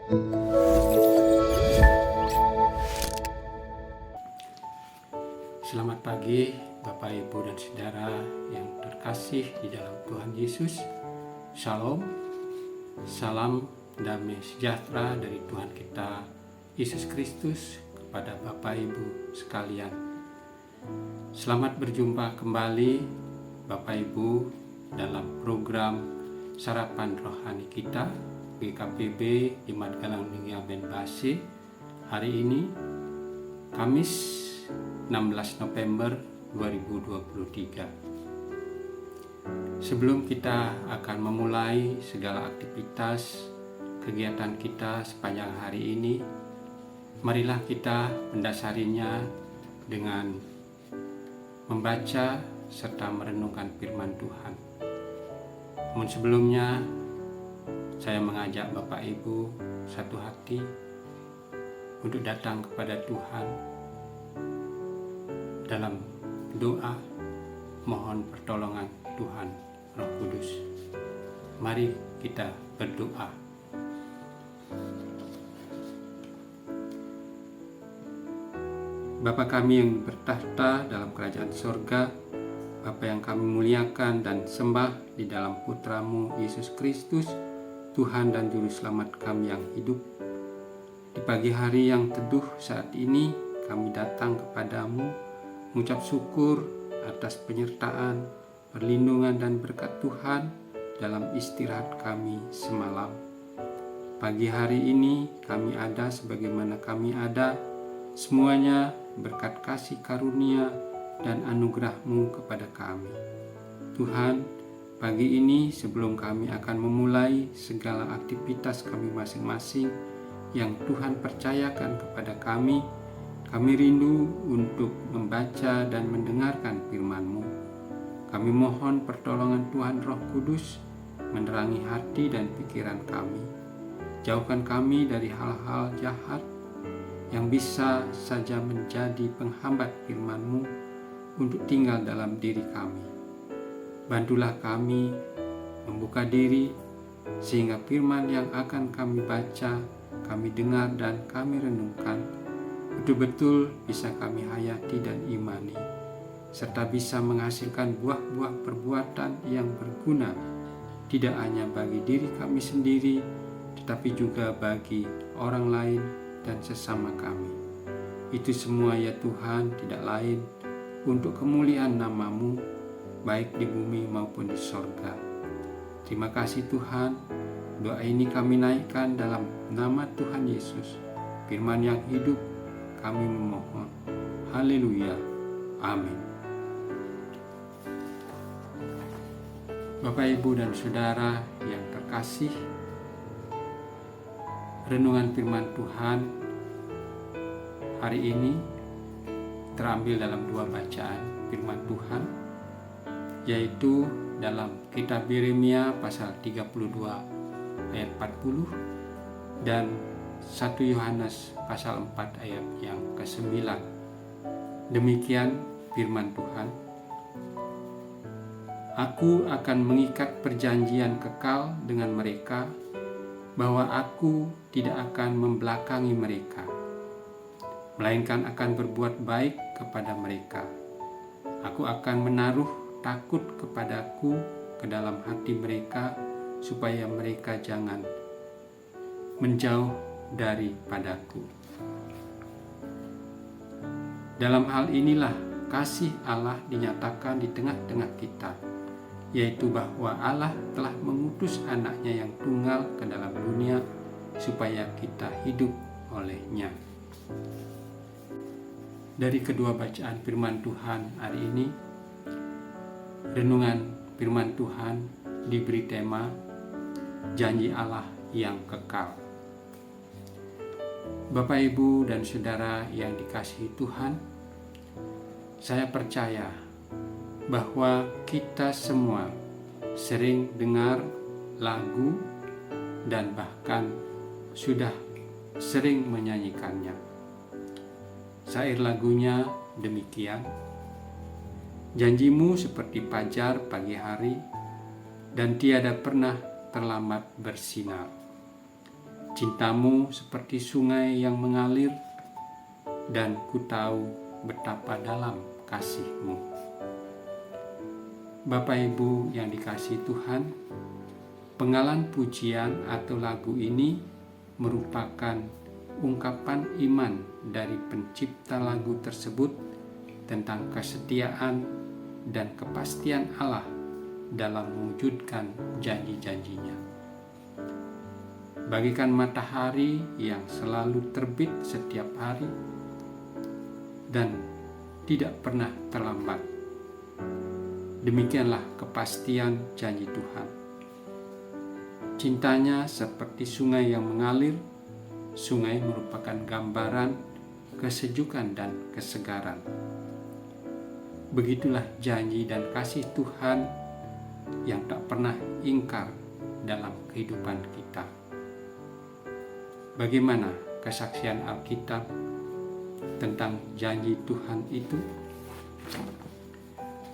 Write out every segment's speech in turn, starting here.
Selamat pagi Bapak, Ibu, dan Saudara yang terkasih di dalam Tuhan Yesus. Shalom, salam damai sejahtera dari Tuhan kita Yesus Kristus kepada Bapak Ibu sekalian. Selamat berjumpa kembali Bapak Ibu dalam program Sarapan Rohani kita GKPB Jemaat Galang Ningia Benbasi. Hari ini Kamis 16 November 2023. Sebelum kita akan memulai segala aktivitas kegiatan kita sepanjang hari ini, marilah kita mendasarinya dengan membaca serta merenungkan firman Tuhan. Namun sebelumnya, saya mengajak Bapak Ibu satu hati untuk datang kepada Tuhan dalam doa mohon pertolongan Tuhan Roh Kudus. Mari kita berdoa. Bapa kami yang bertahta dalam kerajaan sorga, Bapa yang kami muliakan dan sembah di dalam Putra-Mu Yesus Kristus, Tuhan dan Juru Selamat kami yang hidup. Di pagi hari yang teduh saat ini, kami datang kepadamu mengucap syukur atas penyertaan, perlindungan dan berkat Tuhan dalam istirahat kami semalam. Pagi hari ini kami ada sebagaimana kami ada, semuanya berkat kasih karunia dan anugerah-Mu kepada kami. Tuhan, pagi ini sebelum kami akan memulai segala aktivitas kami masing-masing yang Tuhan percayakan kepada kami rindu untuk membaca dan mendengarkan firman-Mu. Kami mohon pertolongan Tuhan Roh Kudus menerangi hati dan pikiran kami. Jauhkan kami dari hal-hal jahat yang bisa saja menjadi penghambat firman-Mu untuk tinggal dalam diri kami. Bantulah kami membuka diri sehingga firman yang akan kami baca, kami dengar dan kami renungkan betul-betul bisa kami hayati dan imani, serta bisa menghasilkan buah-buah perbuatan yang berguna, tidak hanya bagi diri kami sendiri, tetapi juga bagi orang lain dan sesama kami. Itu semua ya Tuhan, tidak lain untuk kemuliaan nama-Mu, baik di bumi maupun di sorga. Terima kasih Tuhan, doa ini kami naikkan dalam nama Tuhan Yesus, firman yang hidup, kami memohon. Haleluya. Amin. Bapak, Ibu, dan Saudara yang terkasih, renungan firman Tuhan hari ini terambil dalam dua bacaan firman Tuhan, yaitu dalam kitab Yeremia pasal 32 ayat 40 dan 1 Yohanes pasal 4 ayat yang ke-9. Demikian firman Tuhan. Aku akan mengikat perjanjian kekal dengan mereka, bahwa aku tidak akan membelakangi mereka, melainkan akan berbuat baik kepada mereka. Aku akan menaruh takut kepadaku ke dalam hati mereka, supaya mereka jangan menjauh daripadaku. Dalam hal inilah kasih Allah dinyatakan di tengah-tengah kita, yaitu bahwa Allah telah mengutus anaknya yang tunggal ke dalam dunia supaya kita hidup olehnya. Dari kedua bacaan firman Tuhan hari ini, renungan firman Tuhan diberi tema janji Allah yang kekal. Bapak, Ibu, dan Saudara yang dikasihi Tuhan, saya percaya bahwa kita semua sering dengar lagu dan bahkan sudah sering menyanyikannya. Syair lagunya demikian: janjimu seperti fajar pagi hari, dan tiada pernah terlambat bersinar. Cintamu seperti sungai yang mengalir, dan ku tahu betapa dalam kasih-Mu. Bapak Ibu yang dikasihi Tuhan, penggalan pujian atau lagu ini merupakan ungkapan iman dari pencipta lagu tersebut tentang kesetiaan dan kepastian Allah dalam mewujudkan janji-janjinya. Bagikan matahari yang selalu terbit setiap hari dan tidak pernah terlambat. Demikianlah kepastian janji Tuhan. Cintanya seperti sungai yang mengalir. Sungai merupakan gambaran kesejukan dan kesegaran. Begitulah janji dan kasih Tuhan yang tak pernah ingkar dalam kehidupan kita. Bagaimana kesaksian Alkitab tentang janji Tuhan itu?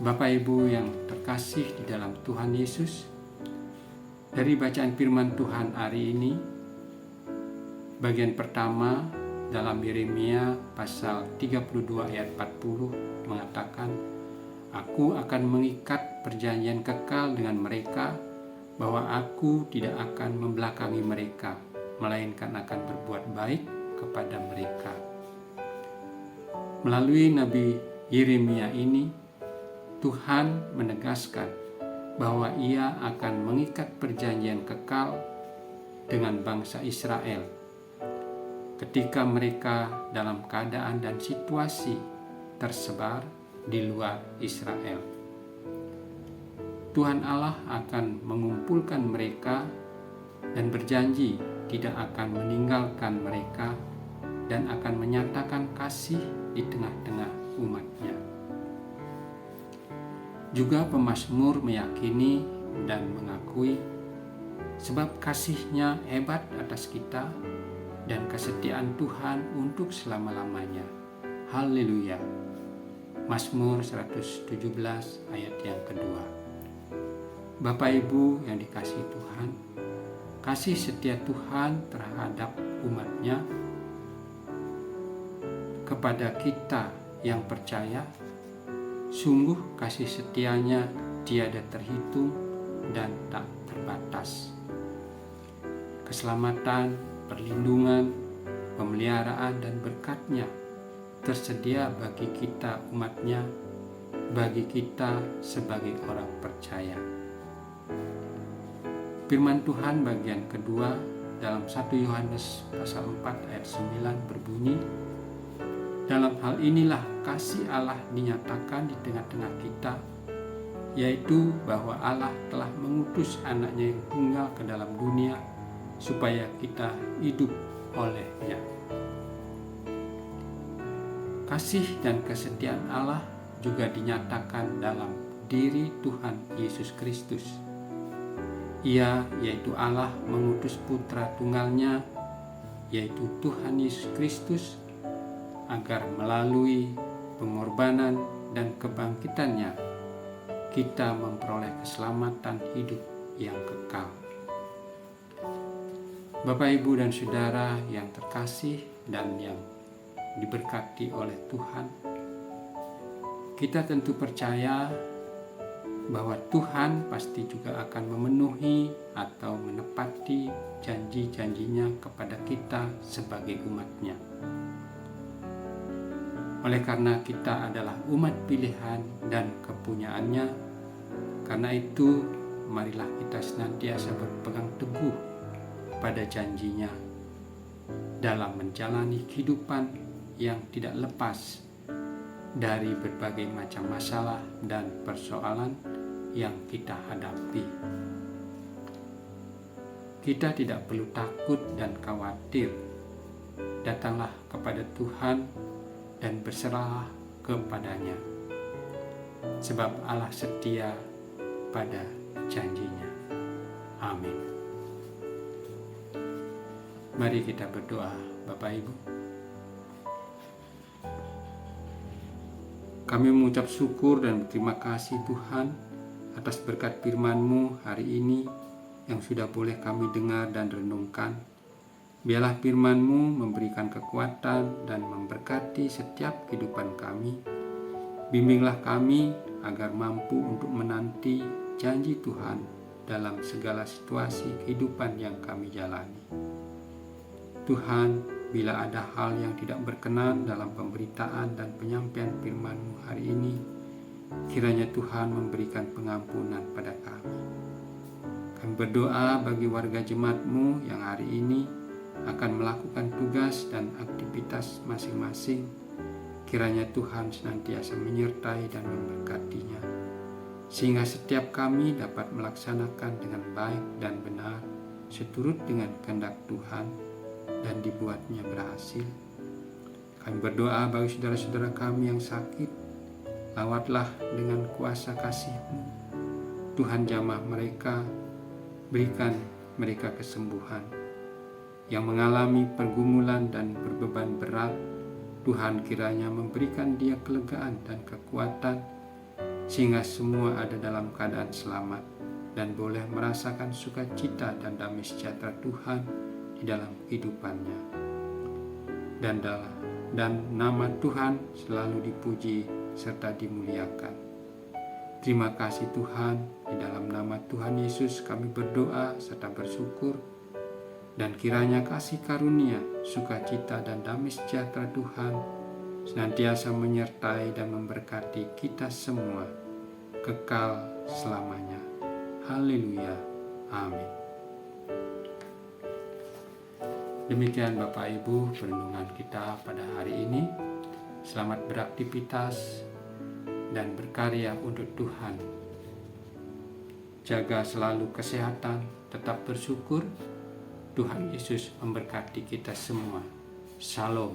Bapak Ibu yang terkasih di dalam Tuhan Yesus, dari bacaan firman Tuhan hari ini, bagian pertama dalam Yeremia pasal 32 ayat 40 mengatakan, Aku akan mengikat perjanjian kekal dengan mereka, bahwa aku tidak akan membelakangi mereka, melainkan akan berbuat baik kepada mereka. Melalui Nabi Yeremia ini, Tuhan menegaskan bahwa Ia akan mengikat perjanjian kekal dengan bangsa Israel ketika mereka dalam keadaan dan situasi tersebar di luar Israel. Tuhan Allah akan mengumpulkan mereka dan berjanji tidak akan meninggalkan mereka dan akan menyatakan kasih di tengah-tengah umat-Nya. Juga pemazmur meyakini dan mengakui sebab kasih-Nya hebat atas kita dan kesetiaan Tuhan untuk selama-lamanya. Haleluya. Mazmur 117 ayat yang kedua. Bapak Ibu yang dikasihi Tuhan, kasih setia Tuhan terhadap umat-Nya kepada kita yang percaya, sungguh kasih setianya tiada terhitung dan tak terbatas. Keselamatan, perlindungan, pemeliharaan dan berkat-Nya tersedia bagi kita umat-Nya, bagi kita sebagai orang percaya. Firman Tuhan bagian kedua dalam 1 Yohanes pasal 4 ayat 9 berbunyi, dalam hal inilah kasih Allah dinyatakan di tengah-tengah kita, yaitu bahwa Allah telah mengutus anaknya yang tunggal ke dalam dunia supaya kita hidup oleh-Nya. Kasih dan kesetiaan Allah juga dinyatakan dalam diri Tuhan Yesus Kristus. Ia, yaitu Allah, mengutus Putra Tunggal-Nya, yaitu Tuhan Yesus Kristus, agar melalui pengorbanan dan kebangkitan-Nya, kita memperoleh keselamatan hidup yang kekal. Bapak, Ibu, dan Saudara yang terkasih dan yang diberkati oleh Tuhan, kita tentu percaya bahwa Tuhan pasti juga akan memenuhi atau menepati janji-janjinya kepada kita sebagai umat-Nya. Oleh karena kita adalah umat pilihan dan kepunyaan-Nya, karena itu marilah kita senantiasa berpegang teguh pada janji-Nya dalam menjalani kehidupan yang tidak lepas dari berbagai macam masalah dan persoalan yang kita hadapi. Kita tidak perlu takut dan khawatir. Datanglah kepada Tuhan dan berserahlah kepada-Nya, sebab Allah setia pada janji-Nya. Amin. Mari kita berdoa. Bapak Ibu, kami mengucap syukur dan berterima kasih Tuhan atas berkat firman-Mu hari ini yang sudah boleh kami dengar dan renungkan. Biarlah firman-Mu memberikan kekuatan dan memberkati setiap kehidupan kami. Bimbinglah kami agar mampu untuk menanti janji Tuhan dalam segala situasi kehidupan yang kami jalani. Tuhan, bila ada hal yang tidak berkenan dalam pemberitaan dan penyampaian firman-Mu hari ini, kiranya Tuhan memberikan pengampunan pada kami. Kami berdoa bagi warga jemaat-Mu yang hari ini akan melakukan tugas dan aktivitas masing-masing. Kiranya Tuhan senantiasa menyertai dan memberkatinya, sehingga setiap kami dapat melaksanakan dengan baik dan benar seturut dengan kehendak Tuhan dan dibuatnya berhasil. Kami berdoa bagi saudara-saudara kami yang sakit. Lawatlah dengan kuasa kasih-Mu. Tuhan jamah mereka, berikan mereka kesembuhan. Yang mengalami pergumulan dan berbeban berat, Tuhan kiranya memberikan dia kelegaan dan kekuatan, sehingga semua ada dalam keadaan selamat dan boleh merasakan sukacita dan damai sejahtera Tuhan di dalam kehidupannya. Dan nama Tuhan selalu dipuji serta dimuliakan. Terima kasih Tuhan, di dalam nama Tuhan Yesus kami berdoa serta bersyukur. Dan kiranya kasih karunia, sukacita dan damai sejahtera Tuhan senantiasa menyertai dan memberkati kita semua kekal selamanya. Haleluya. Amin. Demikian Bapak Ibu perenungan kita pada hari ini. Selamat beraktivitas dan berkarya untuk Tuhan. Jaga selalu kesehatan, tetap bersyukur. Tuhan Yesus memberkati kita semua. Shalom.